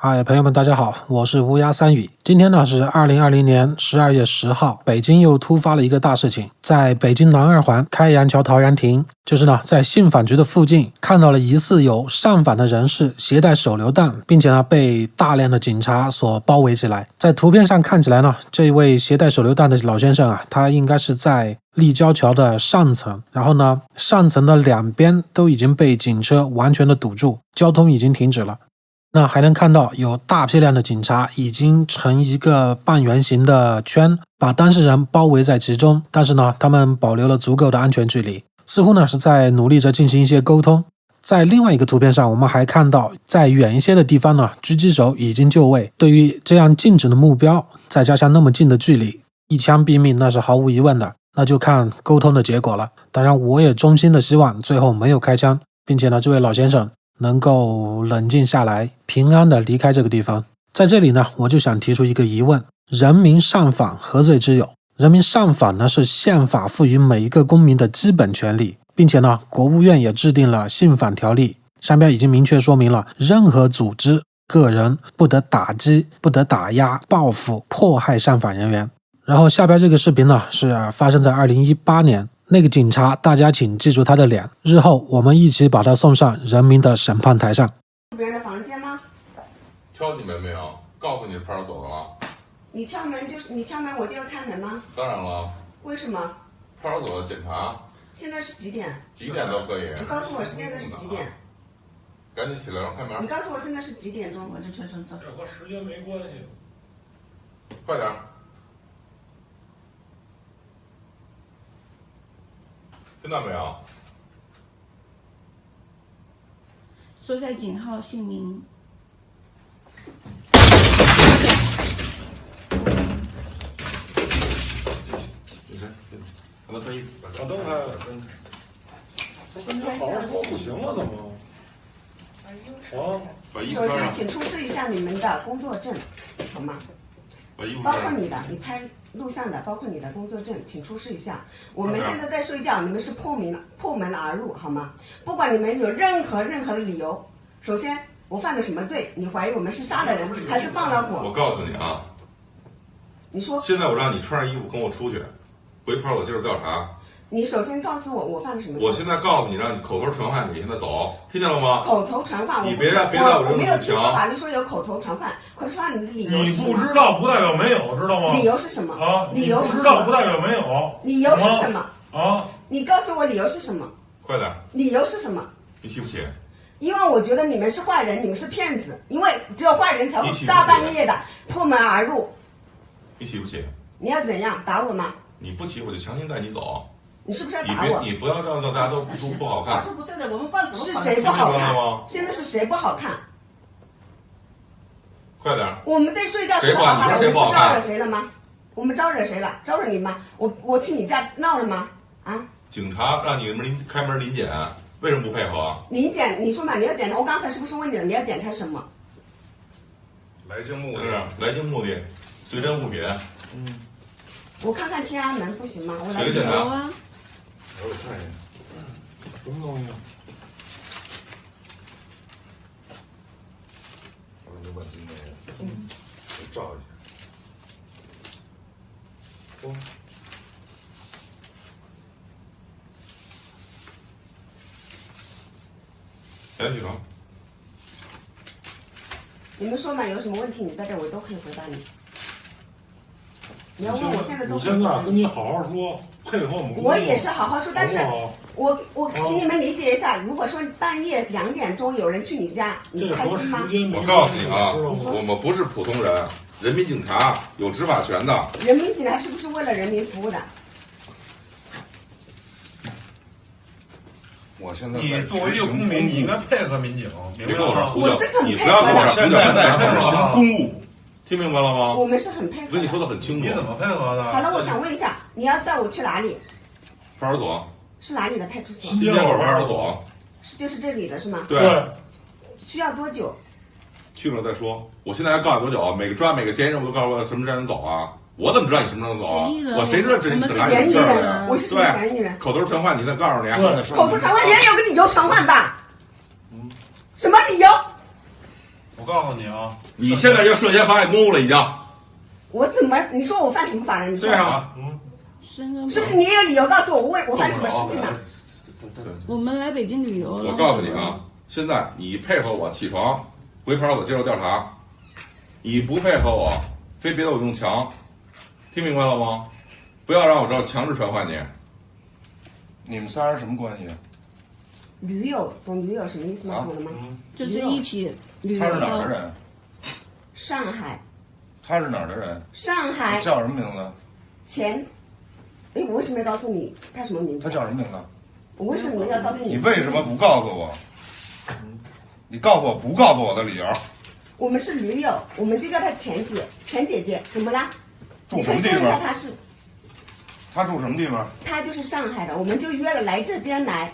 嗨，朋友们，大家好，我是乌鸦三语。今天呢是2020年12月10号，北京又突发了一个大事情，在北京南二环开阳桥陶然亭，就是呢在信访局的附近，看到了疑似有上访的人士携带手榴弹，并且呢被大量的警察所包围起来。在图片上看起来呢，这位携带手榴弹的老先生啊，他应该是在立交桥的上层，然后呢上层的两边都已经被警车完全的堵住，交通已经停止了。那还能看到有大批量的警察已经成一个半圆形的圈，把当事人包围在其中，但是呢他们保留了足够的安全距离，似乎呢是在努力着进行一些沟通。在另外一个图片上，我们还看到在远一些的地方呢，狙击手已经就位。对于这样静止的目标，再加上那么近的距离，一枪毙命那是毫无疑问的，那就看沟通的结果了。当然我也衷心的希望最后没有开枪，并且呢这位老先生能够冷静下来，平安的离开这个地方。在这里呢，我就想提出一个疑问：人民上访何罪之有？人民上访呢是宪法赋予每一个公民的基本权利，并且呢，国务院也制定了信访条例，上边已经明确说明了，任何组织、个人不得打击、不得打压、报复、迫害上访人员。然后下边这个视频呢，是发生在2018年。那个警察，大家请记住他的脸，日后我们一起把他送上人民的审判台上。别人的房间吗？敲你们没有？告诉你派出所的了。你敲门就是你敲门，我就要开门吗？当然了。为什么？派出所的检查。现在是几点？几点都可以。你告诉我现在是几点？赶紧起来让开门。你告诉我现在是几点钟？我就全程走。这和时间没关系。快点。听到没有？说一下警号、姓名。让他穿衣服。把灯开了，灯开。好好说不行了怎么？把衣服首先，穿上。请出示一下你们的工作证，好吗？把衣服穿上。包括你的，你拍录像的，包括你的工作证，请出示一下。我们现在在睡觉，你们是破门而入，好吗？不管你们有任何的理由，首先我犯了什么罪？你怀疑我们是杀了人，还是放了火？我告诉你啊，你说。现在我让你穿上衣服跟我出去，回派出所接受调查。你首先告诉我犯了什么罪？我现在告诉你，让你口头传唤，你现在走，听见了吗？口头传唤，你别在我我没有听说法律说有口头传唤，口头传唤你的理由你不知道不代表没有，知道吗？理由是什么？啊，理由是什么？不知道不代表没有。理由是什么？啊，你告诉我理由是什么？快点。理由是什么？你起不起？因为我觉得你们是坏人，你们是骗子，因为只有坏人才会大半夜的破门而入。你起不起？你要怎样打我吗？你不起我就强行带你走。你是不是要打我？你不要让大家都不好看。不对的，我们犯什么？是谁不好看？现在是谁不好看？快点！我们在睡觉睡好好的，我们去招惹谁了吗？我们招惹谁了？招惹你吗？我去你家闹了吗？啊？警察让你们开门临检，为什么不配合？临检，你说嘛？你要检查，我刚才是不是问你了？你要检查什么？来京目的。来京目的，随身物品。我看看天安门不行吗？我来检查啊。我看一眼。什么东西？我照一下。来，起床。你们说嘛，有什么问题你在这我都可以回答你。你要问我现在都可以。你现在跟你好好说，配合我们。我也是好好说，但是我请你们理解一下，如果说半夜2点钟有人去你家，你开心吗？我告诉你啊，我们不是普通人，人民警察有执法权的。人民警察是不是为了人民服务的？我现在你作为一个公民，你应该配合民警，明白吗？我是很配合的。你不要跟我现在在执行公务，听明白了吗？我们是很配合的。我跟你说的很清楚。你怎么配合的？好了，我想问一下，你要带我去哪里？派出所。是哪里的派出所？新街口派出所。就是这里的是吗？对。需要多久？去了再说。我现在要告诉你多久？每个嫌疑人我都告诉我什么时间能走啊？我怎么知道你什么时候能走啊？我谁知道这是哪里的事儿啊？我是嫌疑人。口头传唤，你再告诉你。口头传唤也有个理由传唤吧？什么理由？我告诉你啊，你现在就涉嫌妨碍公务了，已经。我怎么？你说我犯什么法了？你说。对啊，是不是你也有理由告诉我我犯什么事情呢？我们来北京旅游了。我告诉你啊，现在你配合我起床回派出所接受调查，你不配合我，非别的我用强，听明白了吗？不要让我知道强制传唤你。你们仨是什么关系？驴友，懂驴友什么意思吗？懂了吗？就是一起旅游他是哪儿的人？上海。他是哪儿的人？上海。叫什么名字？哎，我为什么要告诉你他什么名字？他叫什么名字？我为什么要告诉你？你为什么不告诉我？你告诉我不告诉我的理由？我们是驴友，我们就叫她钱姐姐，怎么啦？住什么地方？你可以说一下他住什么地方？他就是上海的，我们就约了来这边来。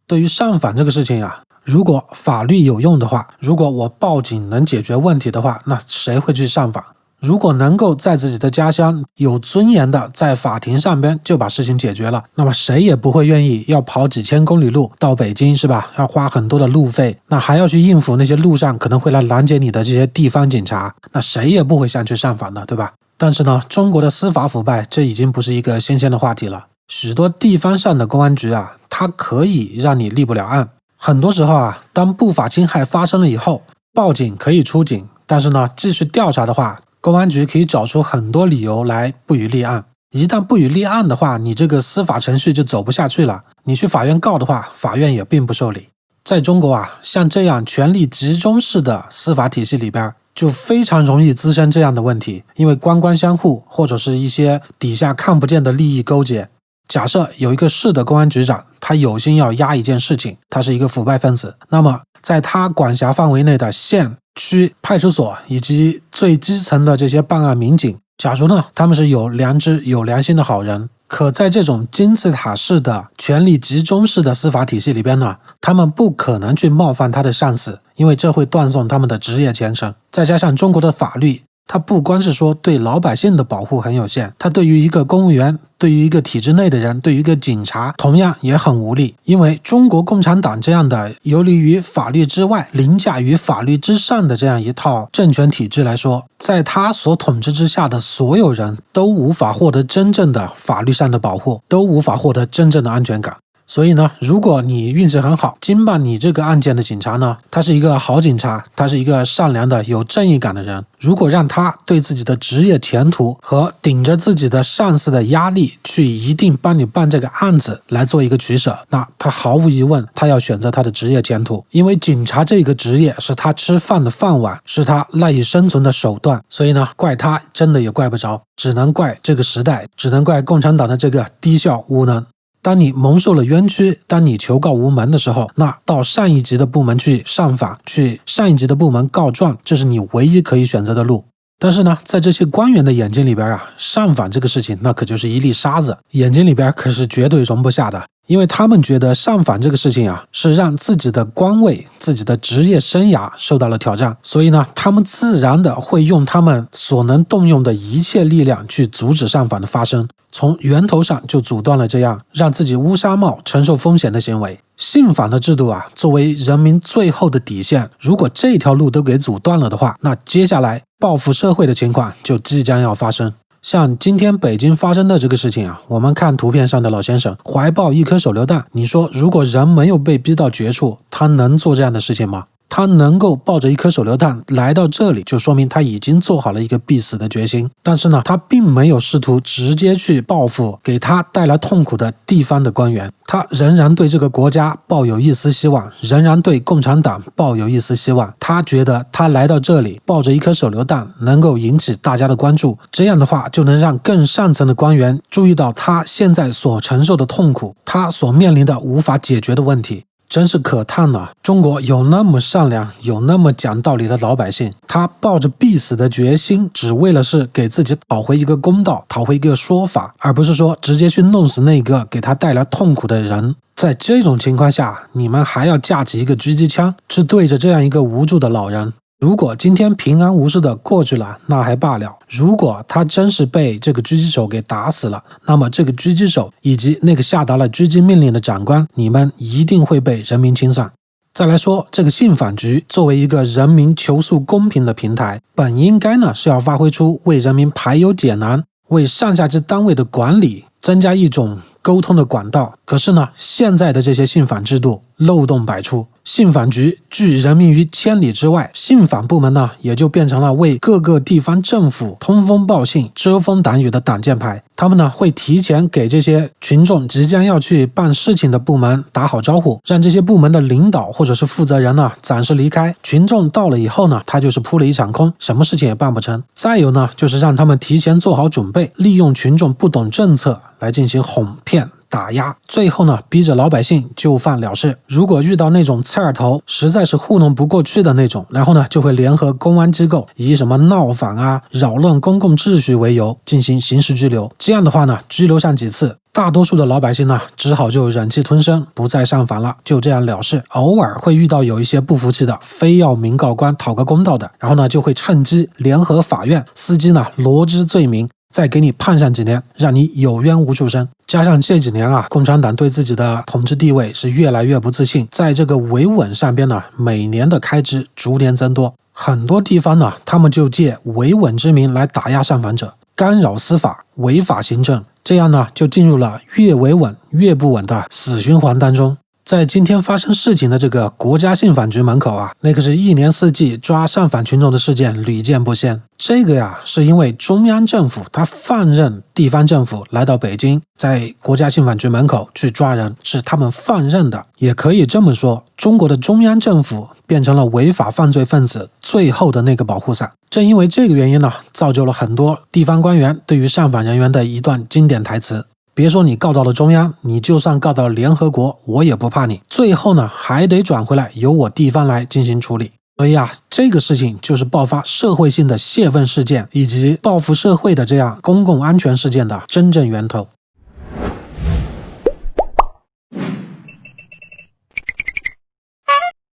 对于上访这个事情啊，如果法律有用的话，如果我报警能解决问题的话，那谁会去上访？如果能够在自己的家乡有尊严的在法庭上边就把事情解决了，那么谁也不会愿意要跑几千公里路到北京，是吧？要花很多的路费，那还要去应付那些路上可能会来拦截你的这些地方警察，那谁也不会想去上访的，对吧？但是呢，中国的司法腐败这已经不是一个新鲜的话题了。许多地方上的公安局啊，它可以让你立不了案。很多时候啊，当不法侵害发生了以后，报警可以出警，但是呢，继续调查的话，公安局可以找出很多理由来不予立案。一旦不予立案的话，你这个司法程序就走不下去了。你去法院告的话，法院也并不受理。在中国啊，像这样权力集中式的司法体系里边，就非常容易滋生这样的问题，因为官官相护，或者是一些底下看不见的利益勾结。假设有一个市的公安局长，他有心要压一件事情，他是一个腐败分子，那么在他管辖范围内的县、区、派出所以及最基层的这些办案民警，假如呢他们是有良知、有良心的好人，可在这种金字塔式的权力集中式的司法体系里边呢，他们不可能去冒犯他的上司，因为这会断送他们的职业前程。再加上中国的法律，它不光是说对老百姓的保护很有限，它对于一个公务员、对于一个体制内的人、对于一个警察同样也很无力。因为中国共产党这样的游离于法律之外、凌驾于法律之上的这样一套政权体制来说，在他所统治之下的所有人都无法获得真正的法律上的保护，都无法获得真正的安全感。所以呢，如果你运气很好，经办你这个案件的警察呢，他是一个好警察，他是一个善良的、有正义感的人，如果让他对自己的职业前途和顶着自己的上司的压力去一定帮你办这个案子来做一个取舍，那他毫无疑问，他要选择他的职业前途，因为警察这个职业是他吃饭的饭碗，是他赖以生存的手段。所以呢，怪他真的也怪不着，只能怪这个时代，只能怪共产党的这个低效无能。当你蒙受了冤屈，当你求告无门的时候，那到上一级的部门去上访，去上一级的部门告状，这是你唯一可以选择的路。但是呢，在这些官员的眼睛里边啊，上访这个事情那可就是一粒沙子，眼睛里边可是绝对容不下的。因为他们觉得上访这个事情啊，是让自己的官位、自己的职业生涯受到了挑战，所以呢，他们自然的会用他们所能动用的一切力量去阻止上访的发生，从源头上就阻断了这样让自己乌纱帽承受风险的行为。信访的制度啊，作为人民最后的底线，如果这条路都给阻断了的话，那接下来报复社会的情况就即将要发生。像今天北京发生的这个事情啊，我们看图片上的老先生怀抱一颗手榴弹，你说如果人没有被逼到绝处，他能做这样的事情吗？他能够抱着一颗手榴弹来到这里，就说明他已经做好了一个必死的决心。但是呢，他并没有试图直接去报复给他带来痛苦的地方的官员，他仍然对这个国家抱有一丝希望，仍然对共产党抱有一丝希望。他觉得他来到这里抱着一颗手榴弹能够引起大家的关注，这样的话就能让更上层的官员注意到他现在所承受的痛苦，他所面临的无法解决的问题。真是可叹啊！中国有那么善良、有那么讲道理的老百姓，他抱着必死的决心，只为了是给自己讨回一个公道，讨回一个说法，而不是说直接去弄死那个给他带来痛苦的人。在这种情况下，你们还要架起一个狙击枪去对着这样一个无助的老人，如果今天平安无事的过去了，那还罢了；如果他真是被这个狙击手给打死了，那么这个狙击手以及那个下达了狙击命令的长官，你们一定会被人民清算。再来说，这个信访局作为一个人民求诉公平的平台，本应该呢是要发挥出为人民排忧解难、为上下级单位的管理增加一种沟通的管道。可是呢，现在的这些信访制度漏洞百出，信访局拒人民于千里之外，信访部门呢也就变成了为各个地方政府通风报信、遮风挡雨的挡箭牌。他们呢会提前给这些群众即将要去办事情的部门打好招呼，让这些部门的领导或者是负责人呢暂时离开。群众到了以后呢，他就是扑了一场空，什么事情也办不成。再有呢，就是让他们提前做好准备，利用群众不懂政策来进行哄骗、打压，最后呢逼着老百姓就范了事。如果遇到那种刺儿头实在是糊弄不过去的那种，然后呢就会联合公安机构以什么闹访啊、扰乱公共秩序为由进行刑事拘留。这样的话呢，拘留上几次，大多数的老百姓呢只好就忍气吞声，不再上访了，就这样了事。偶尔会遇到有一些不服气的，非要民告官讨个公道的，然后呢就会趁机联合法院司机呢罗织罪名，再给你判上几年，让你有冤无处伸。加上这几年啊，共产党对自己的统治地位是越来越不自信，在这个维稳上边呢，每年的开支逐年增多。很多地方呢，他们就借维稳之名来打压上访者，干扰司法、违法行政，这样呢，就进入了越维稳越不稳的死循环当中。在今天发生事情的这个国家信访局门口啊，那个是一年四季抓上访群众的事件屡见不鲜。这个呀，是因为中央政府他放任地方政府来到北京，在国家信访局门口去抓人，是他们放任的。也可以这么说，中国的中央政府变成了违法犯罪分子最后的那个保护伞。正因为这个原因呢，造就了很多地方官员对于上访人员的一段经典台词。别说你告到了中央，你就算告到了联合国，我也不怕你。最后呢，还得转回来由我地方来进行处理。所以啊，这个事情就是爆发社会性的泄愤事件以及报复社会的这样公共安全事件的真正源头。